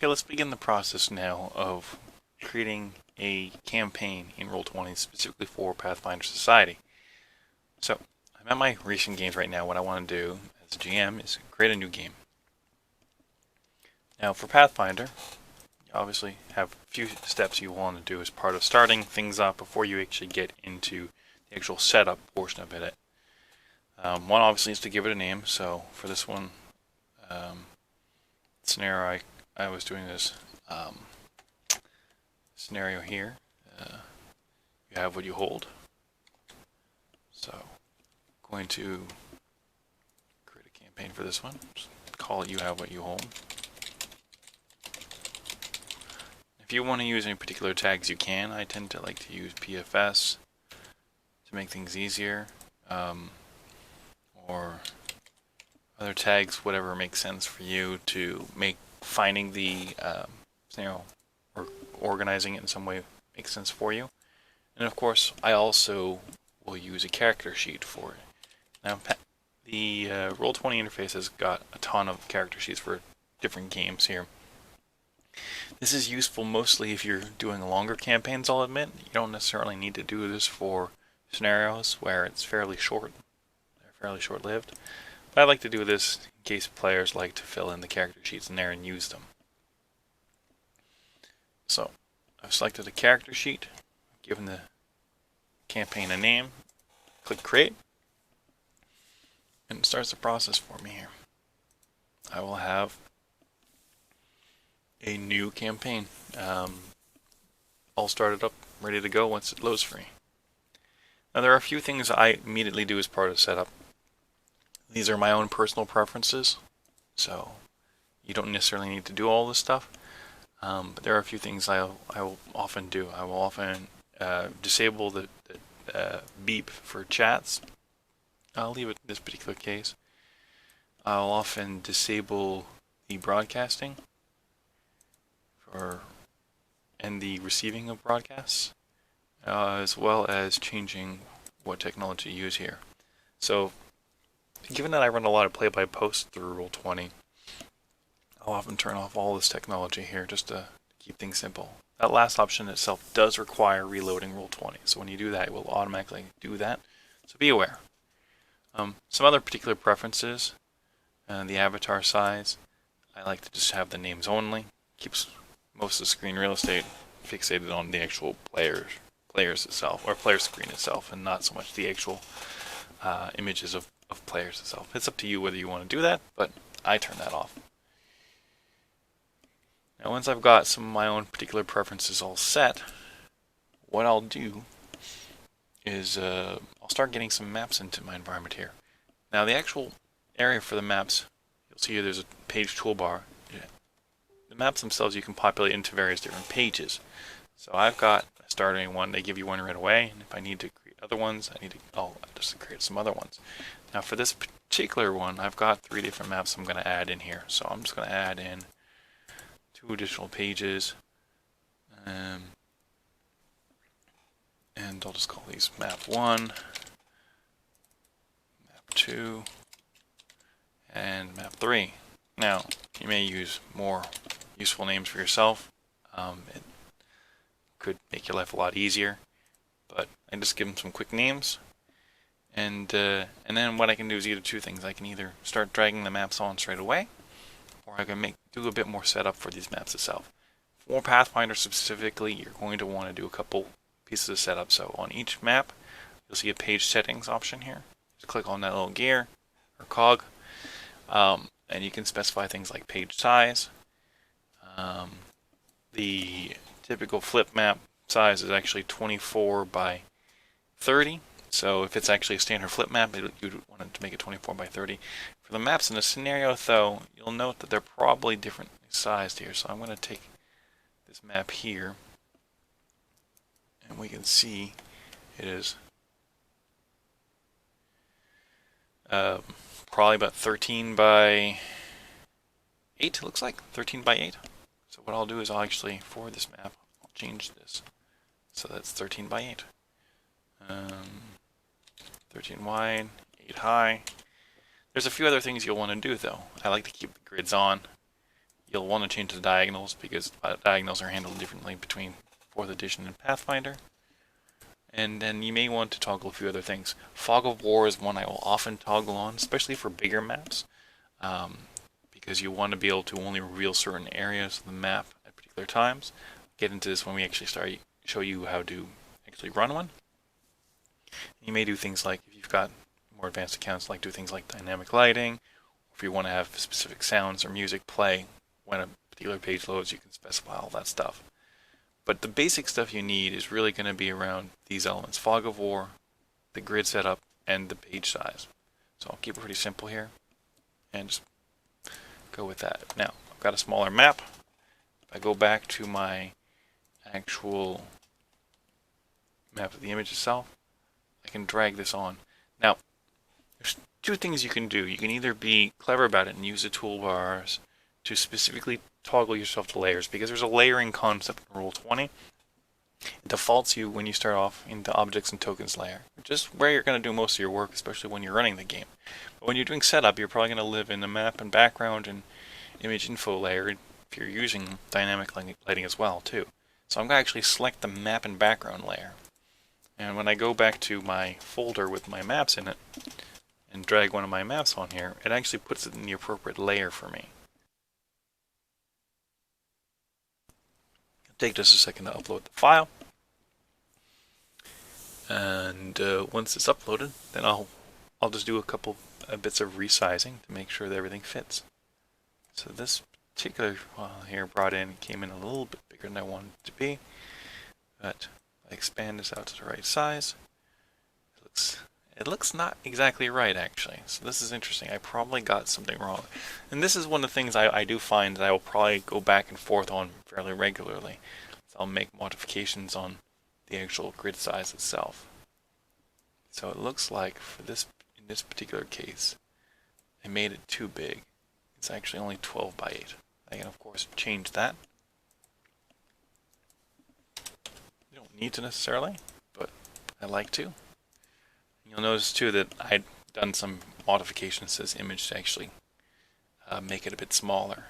Okay, let's begin the process now of creating a campaign in Roll20 specifically for Pathfinder Society. So, I'm at my recent games right now. What I want to do as a GM is create a new game. Now, for Pathfinder, you obviously have a few steps you want to do as part of starting things up before you actually get into the actual setup portion of it. One obviously is to give it a name. So, for this one scenario, I was doing this scenario here. You have what you hold. So, I'm going to create a campaign for this one. Just call it You Have What You Hold. If you want to use any particular tags, you can. I tend to like to use PFS to make things easier, or other tags, whatever makes sense for you to make finding the scenario or organizing it in some way makes sense for you. And of course, I also will use a character sheet for it. Now, the Roll20 interface has got a ton of character sheets for different games here. This is useful mostly if you're doing longer campaigns, I'll admit. You don't necessarily need to do this for scenarios where it's fairly short-lived. But I like to do this in case players like to fill in the character sheets in there and use them. So, I've selected a character sheet, given the campaign a name, click Create, and it starts the process for me here. I will have a new campaign all started up, ready to go once it loads for me. Now there are a few things I immediately do as part of setup. These are my own personal preferences, so you don't necessarily need to do all this stuff, but there are a few things I will often do. I will often disable the beep for chats. I'll leave it in this particular case. I'll often disable the broadcasting and the receiving of broadcasts, as well as changing what technology you use here. So, given that I run a lot of play-by-post through Roll20, I'll often turn off all this technology here just to keep things simple. That last option itself does require reloading Roll20, so when you do that, it will automatically do that. So be aware. Some other particular preferences, the avatar size. I like to just have the names only. Keeps most of the screen real estate fixated on the actual players itself, or player screen itself, and not so much the actual images of players itself. It's up to you whether you want to do that, but I turn that off. Now once I've got some of my own particular preferences all set, what I'll do is I'll start getting some maps into my environment here. Now the actual area for the maps, you'll see here there's a page toolbar. The maps themselves you can populate into various different pages. So I've got a starting one, they give you one right away, and if I need to create other ones, I'll just create some other ones. Now for this particular one, I've got 3 different maps I'm going to add in here. So I'm just going to add in 2 additional pages, and I'll just call these map 1, map 2, and map 3. Now, you may use more useful names for yourself. It could make your life a lot easier, but I just give them some quick names, and then what I can do is either 2 things. I can either start dragging the maps on straight away, or I can do a bit more setup for these maps itself. For Pathfinder specifically, you're going to want to do a couple pieces of setup. So on each map, you'll see a page settings option here. Just click on that little gear or cog, and you can specify things like page size. The typical flip map size is actually 24 by 30. So if it's actually a standard flip map, you'd want it to make it 24 by 30. For the maps in the scenario, though, you'll note that they're probably differently sized here. So I'm going to take this map here, and we can see it is probably about 13 by 8, it looks like. 13 by 8. So what I'll do is I'll actually, for this map, I'll change this. So that's 13 by 8. 13 wide, 8 high. There's a few other things you'll want to do though. I like to keep the grids on. you'll want to change the diagonals because diagonals are handled differently between 4th edition and Pathfinder. And then you may want to toggle a few other things. Fog of War is one I will often toggle on, especially for bigger maps, because you want to be able to only reveal certain areas of the map at particular times. Get into this when we actually show you how to actually run one. You may do things like, if you've got more advanced accounts, like do things like dynamic lighting, or if you want to have specific sounds or music play when a particular page loads, you can specify all that stuff. But the basic stuff you need is really going to be around these elements: Fog of War, the grid setup, and the page size. So I'll keep it pretty simple here and just go with that. Now, I've got a smaller map. If I go back to my actual map of the image itself, I can drag this on. Now, there's two things you can do. You can either be clever about it and use the toolbars to specifically toggle yourself to layers, because there's a layering concept in Roll20. It defaults you when you start off into objects and tokens layer, which is where you're going to do most of your work, especially when you're running the game. But when you're doing setup, you're probably going to live in the map and background and image info layer if you're using dynamic lighting as well too. So I'm going to actually select the map and background layer. And when I go back to my folder with my maps in it and drag one of my maps on here, it actually puts it in the appropriate layer for me. It'll take just a second to upload the file. And once it's uploaded, then I'll just do a couple bits of resizing to make sure that everything fits. So this particular file here brought in came in a little bit bigger than I wanted it to be, but I expand this out to the right size. It looks not exactly right, actually. So this is interesting. I probably got something wrong. And this is one of the things I do find that I will probably go back and forth on fairly regularly. So I'll make modifications on the actual grid size itself. So it looks like in this particular case, I made it too big. It's actually only 12 by 8. I can of course change that. You don't need to necessarily, but I like to. You'll notice too that I'd done some modifications to this image to actually make it a bit smaller.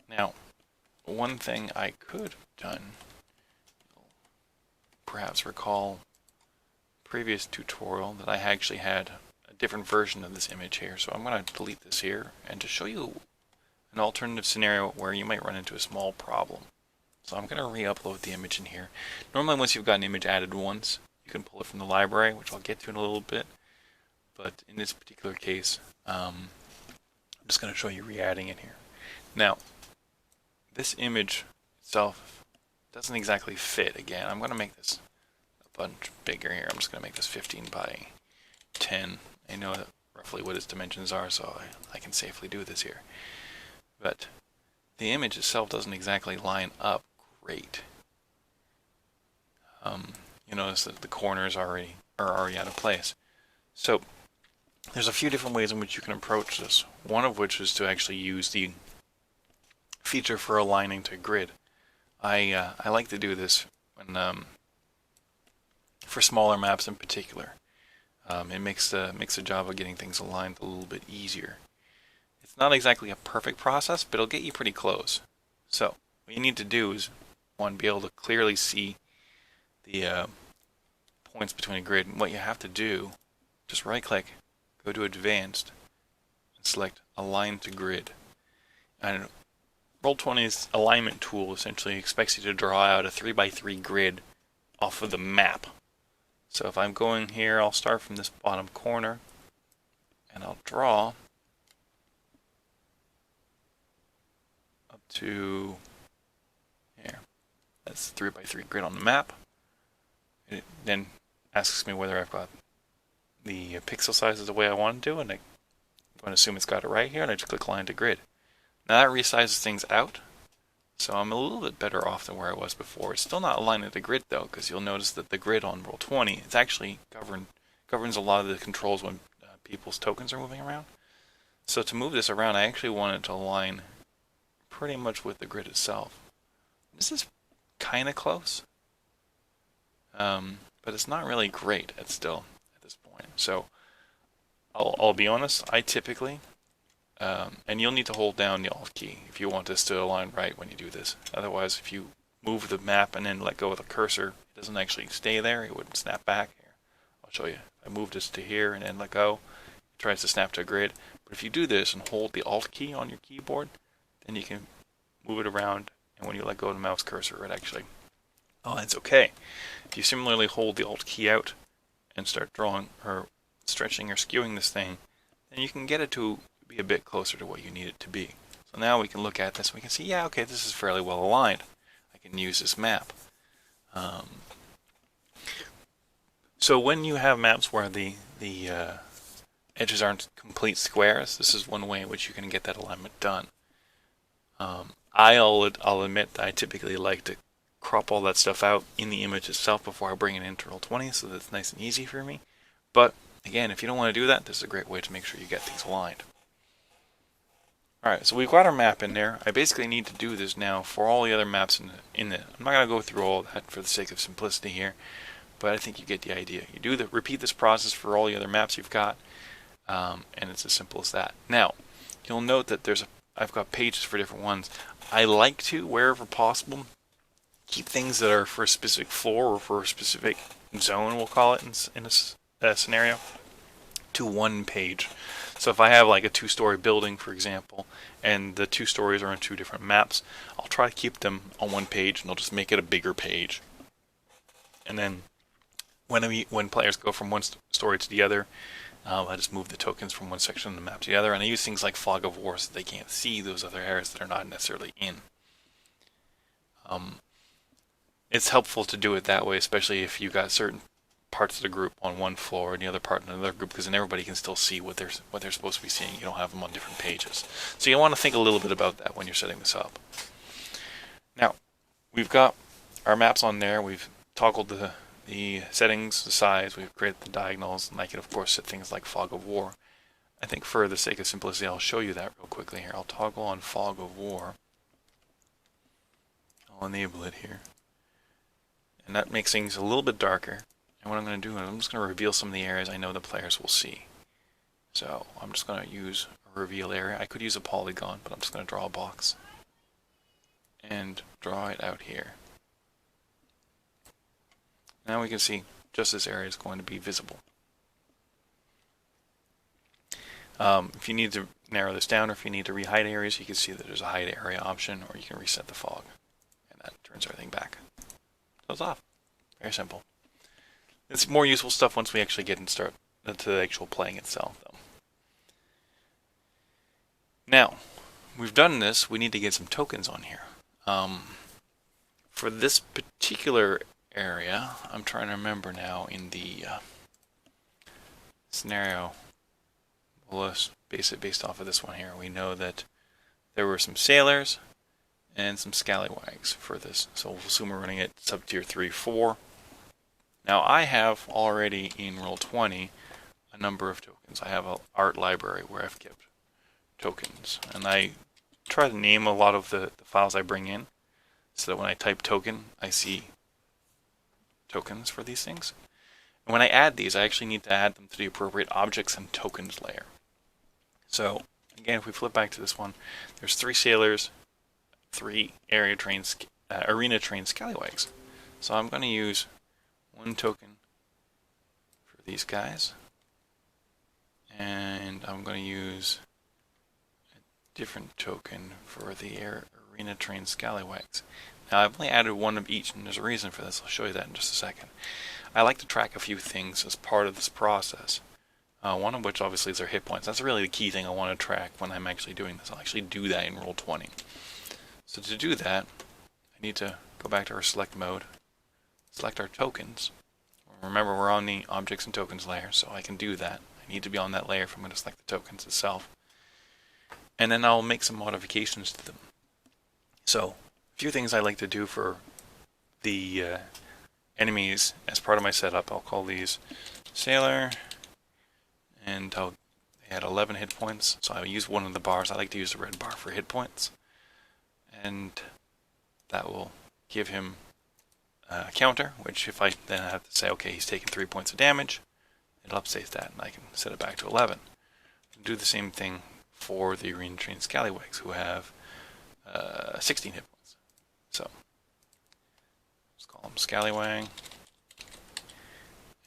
Now, one thing I could have done, perhaps recall previous tutorial that I actually had a different version of this image here. So I'm going to delete this here and to show you an alternative scenario where you might run into a small problem. So I'm going to re-upload the image in here. Normally once you've got an image added once, you can pull it from the library, which I'll get to in a little bit. But in this particular case, I'm just going to show you re-adding it here. Now, this image itself doesn't exactly fit. Again, I'm going to make this a bunch bigger here. I'm just going to make this 15 by 10. I know roughly what its dimensions are, so I can safely do this here. But the image itself doesn't exactly line up great. You notice that the corners are already out of place. So there's a few different ways in which you can approach this. One of which is to actually use the feature for aligning to grid. I like to do this when for smaller maps in particular. It makes the job of getting things aligned a little bit easier. It's not exactly a perfect process, but it'll get you pretty close. So what you need to do is, one, be able to clearly see the points between a grid. And what you have to do, just right click, go to advanced, and select align to grid. And Roll20's alignment tool essentially expects you to draw out a 3x3 grid off of the map. So if I'm going here, I'll start from this bottom corner and I'll draw up to here. That's 3x3 grid on the map. It then asks me whether I've got the pixel sizes the way I want to do, and I'm going to assume it's got it right here, and I just click line to grid. Now that resizes things out, so I'm a little bit better off than where I was before. It's still not aligning to grid though, because you'll notice that the grid on Roll20 is actually governs a lot of the controls when people's tokens are moving around. So to move this around, I actually want it to align pretty much with the grid itself. This is kind of close, but it's not really great at this point. So I'll be honest, I typically And you'll need to hold down the Alt key if you want this to align right when you do this. Otherwise, if you move the map and then let go of the cursor, it doesn't actually stay there. It wouldn't snap back. Here, I'll show you. I move this to here and then let go. It tries to snap to a grid. But if you do this and hold the Alt key on your keyboard, then you can move it around. And when you let go of the mouse cursor, it actually aligns okay. If you similarly hold the Alt key out and start drawing or stretching or skewing this thing, then you can get it to be a bit closer to what you need it to be. So now we can look at this and we can see, yeah, okay, this is fairly well aligned. I can use this map. So when you have maps where the edges aren't complete squares, this is one way in which you can get that alignment done. I'll admit that I typically like to crop all that stuff out in the image itself before I bring it into Roll20, so that it's nice and easy for me. But again, if you don't want to do that, this is a great way to make sure you get things aligned. Alright, so we've got our map in there. I basically need to do this now for all the other maps in the I'm not going to go through all that for the sake of simplicity here, but I think you get the idea. You repeat this process for all the other maps you've got, and it's as simple as that. Now, you'll note that I've got pages for different ones. I like to, wherever possible, keep things that are for a specific floor or for a specific zone, we'll call it in a scenario, to one page. So if I have like a 2-story building, for example, and the 2 stories are on 2 different maps, I'll try to keep them on one page, and I'll just make it a bigger page. And then when players go from one story to the other, I just move the tokens from one section of the map to the other, and I use things like Fog of War so they can't see those other areas that are not necessarily in. It's helpful to do it that way, especially if you've got certain parts of the group on one floor and the other part in another group, because then everybody can still see what they're supposed to be seeing. You don't have them on different pages. So you want to think a little bit about that when you're setting this up. Now, we've got our maps on there. We've toggled the settings, the size, we've created the diagonals, and I can of course set things like Fog of War. I think for the sake of simplicity, I'll show you that real quickly here. I'll toggle on Fog of War. I'll enable it here. And that makes things a little bit darker. And what I'm going to do is I'm just going to reveal some of the areas I know the players will see. So I'm just going to use a reveal area. I could use a polygon, but I'm just going to draw a box. And draw it out here. Now we can see just this area is going to be visible. If you need to narrow this down or if you need to re-hide areas, you can see that there's a hide area option, or you can reset the fog. And that turns everything back. So it's off. Very simple. It's more useful stuff once we actually get into the actual playing itself, though. Now, we've done this, we need to get some tokens on here. For this particular area, I'm trying to remember now in the scenario, let's base it based off of this one here. We know that there were some sailors and some scallywags for this, so we'll assume we're running it sub tier 3, 4. Now I have already in Roll20 a number of tokens. I have an art library where I've kept tokens, and I try to name a lot of the files I bring in so that when I type token I see tokens for these things. And when I add these, I actually need to add them to the appropriate objects and tokens layer. So again, if we flip back to this one, there's 3 sailors, 3 arena trained scallywags. So I'm going to use 1 token for these guys, and I'm going to use a different token for the arena trained scallywags. Now I've only added 1 of each, and there's a reason for this. I'll show you that in just a second. I like to track a few things as part of this process. One of which obviously is their hit points. That's really the key thing I want to track when I'm actually doing this. I'll actually do that in Roll20. So to do that, I need to go back to our select mode, select our tokens. Remember, we're on the objects and tokens layer, so I can do that. I need to be on that layer if I'm going to select the tokens itself. And then I'll make some modifications to them. So, a few things I like to do for the enemies as part of my setup. I'll call these Sailor, and they had 11 hit points, so I'll use one of the bars. I like to use the red bar for hit points. And that will give him a counter, which if I then have to say, okay, he's taking 3 points of damage, it'll update that, and I can set it back to 11. Do the same thing for the arena trained scallywags who have 16 hit points. So let's call him Scallywag,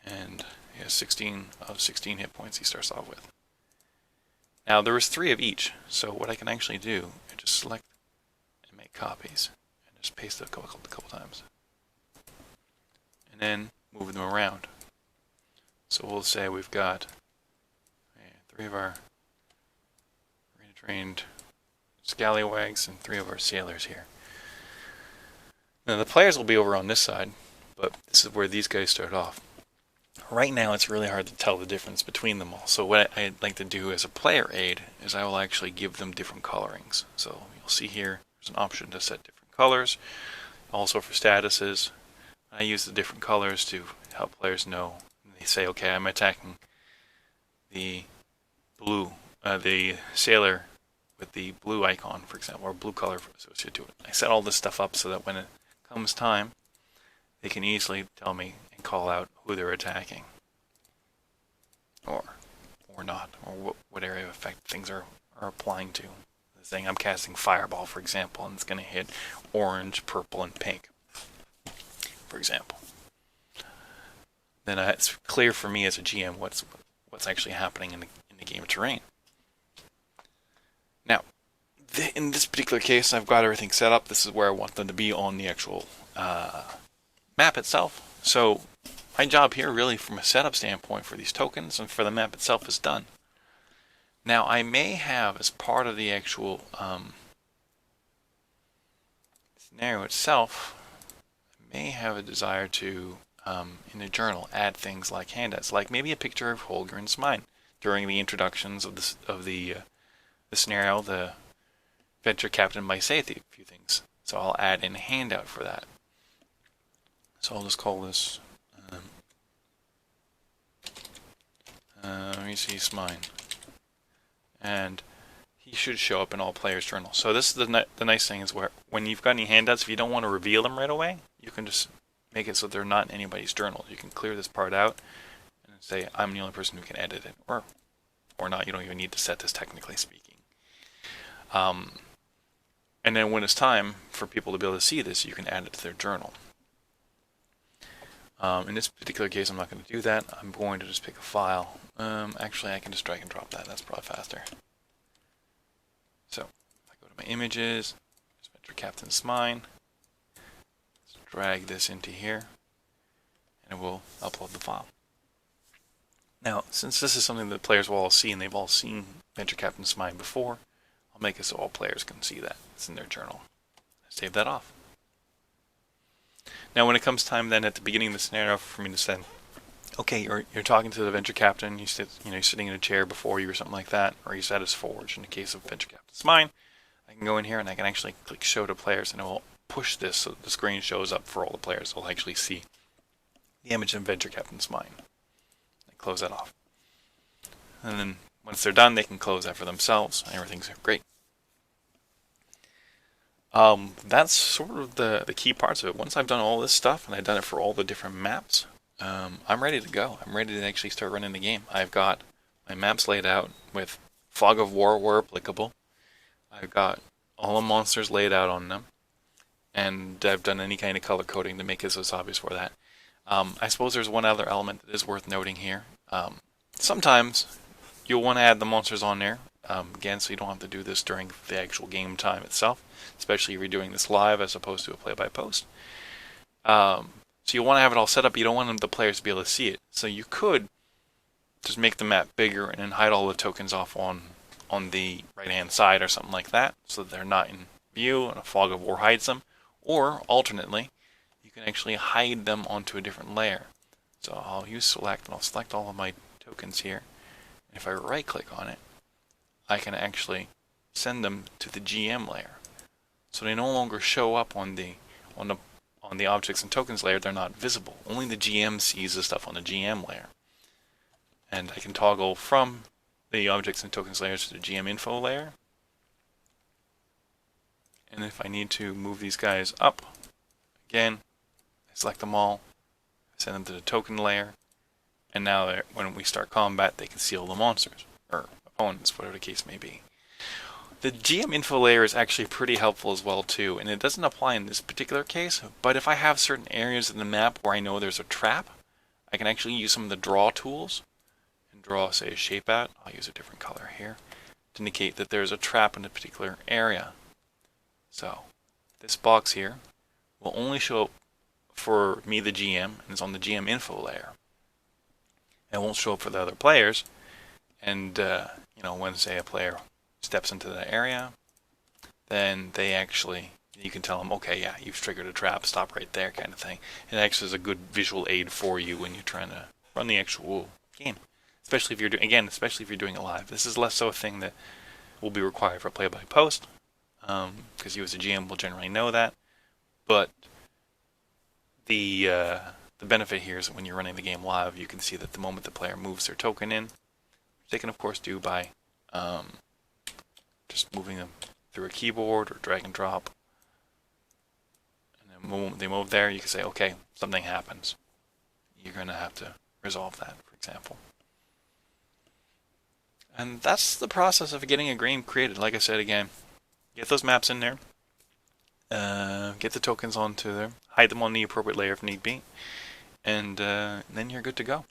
and he has 16 of 16 hit points he starts off with. Now there was 3 of each, so what I can actually do is just select and make copies, and just paste it a couple times, and then move them around. So we'll say we've got 3 of our arena trained scallywags and 3 of our sailors here. Now the players will be over on this side, but this is where these guys start off. Right now it's really hard to tell the difference between them all. So what I'd like to do as a player aid is I will actually give them different colorings. So you'll see here there's an option to set different colors. Also for statuses, I use the different colors to help players know. They say, okay, I'm attacking the blue, the sailor with the blue icon, for example, or blue color associated to it. I set all this stuff up so that when it comes time, they can easily tell me and call out who they're attacking, or not, or what area of effect things are applying to. Saying I'm casting Fireball, for example, and it's going to hit orange, purple, and pink, for example. Then it's clear for me as a GM what's actually happening in the game of terrain. Now, in this particular case, I've got everything set up. This is where I want them to be on the actual map itself. So my job here, really, from a setup standpoint for these tokens and for the map itself, is done. Now, I may have, as part of the actual scenario itself, I may have a desire to, in the journal, add things like handouts, like maybe a picture of Holgren's mine during the introductions of the scenario. The Venture Captain might say a few things, so I'll add in a handout for that. So I'll just call this, let me see, it's mine. And he should show up in all players' journals. So this is the nice thing is where when you've got any handouts, if you don't want to reveal them right away, you can just make it so they're not in anybody's journal. You can clear this part out and say, I'm the only person who can edit it, or not. You don't even need to set this, technically speaking. And then when it's time for people to be able to see this, you can add it to their journal. In this particular case, I'm not going to do that. I'm going to just pick a file. Actually, I can just drag and drop that. That's probably faster. So, if I go to my images, Venture Captain's Mine, let's drag this into here, and we'll upload the file. Now, since this is something that players will all see, and they've all seen Venture Captain's Mine before, I'll make it so all players can see that. It's in their journal. Save that off. Now, when it comes time then at the beginning of the scenario for me to say, okay, you're talking to the Venture Captain, you're sitting in a chair before you or something like that, or he's at his forge in the case of Venture Captain's Mine, I can go in here and I can actually click Show to Players, and it will push this so the screen shows up for all the players. They'll actually see the image of Venture Captain's Mine. And close that off. And then once they're done, they can close that for themselves, and everything's great. That's sort of the key parts of it. Once I've done all this stuff, and I've done it for all the different maps, I'm ready to go. I'm ready to actually start running the game. I've got my maps laid out with Fog of War where applicable. I've got all the monsters laid out on them, and I've done any kind of color coding to make it so it's obvious for that. I suppose there's one other element that is worth noting here. Sometimes you'll want to add the monsters on there, again, so you don't have to do this during the actual game time itself, especially if you're doing this live as opposed to a play-by-post. So you want to have it all set up. You don't want the players to be able to see it. So you could just make the map bigger and then hide all the tokens off on the right-hand side or something like that, so that they're not in view and a Fog of War hides them. Or, alternately, you can actually hide them onto a different layer. So I'll use Select, and I'll select all of my tokens here. And if I right-click on it, I can actually send them to the GM layer. So they no longer show up on the objects and tokens layer. They're not visible. Only the GM sees the stuff on the GM layer. And I can toggle from the objects and tokens layers to the GM info layer. And if I need to move these guys up, again, I select them all, I send them to the token layer, and now when we start combat, they can see all the monsters, or opponents, whatever the case may be. The GM info layer is actually pretty helpful as well too, and it doesn't apply in this particular case, but if I have certain areas in the map where I know there's a trap, I can actually use some of the draw tools and draw, say, a shape out. I'll use a different color here to indicate that there's a trap in a particular area. So this box here will only show up for me, the GM, and it's on the GM info layer. It won't show up for the other players, and when, say, a player steps into the area, then you can tell them, okay, yeah, you've triggered a trap, stop right there, kind of thing. It acts as a good visual aid for you when you're trying to run the actual game, especially if you're doing it live. This is less so a thing that will be required for play-by-post, because you as a GM will generally know that. But the benefit here is that when you're running the game live, you can see that the moment the player moves their token in, which they can of course do by just moving them through a keyboard or drag and drop. And then the moment they move there, you can say, okay, something happens. You're going to have to resolve that, for example. And that's the process of getting a game created. Like I said again, get those maps in there, get the tokens onto there, hide them on the appropriate layer if need be, and then you're good to go.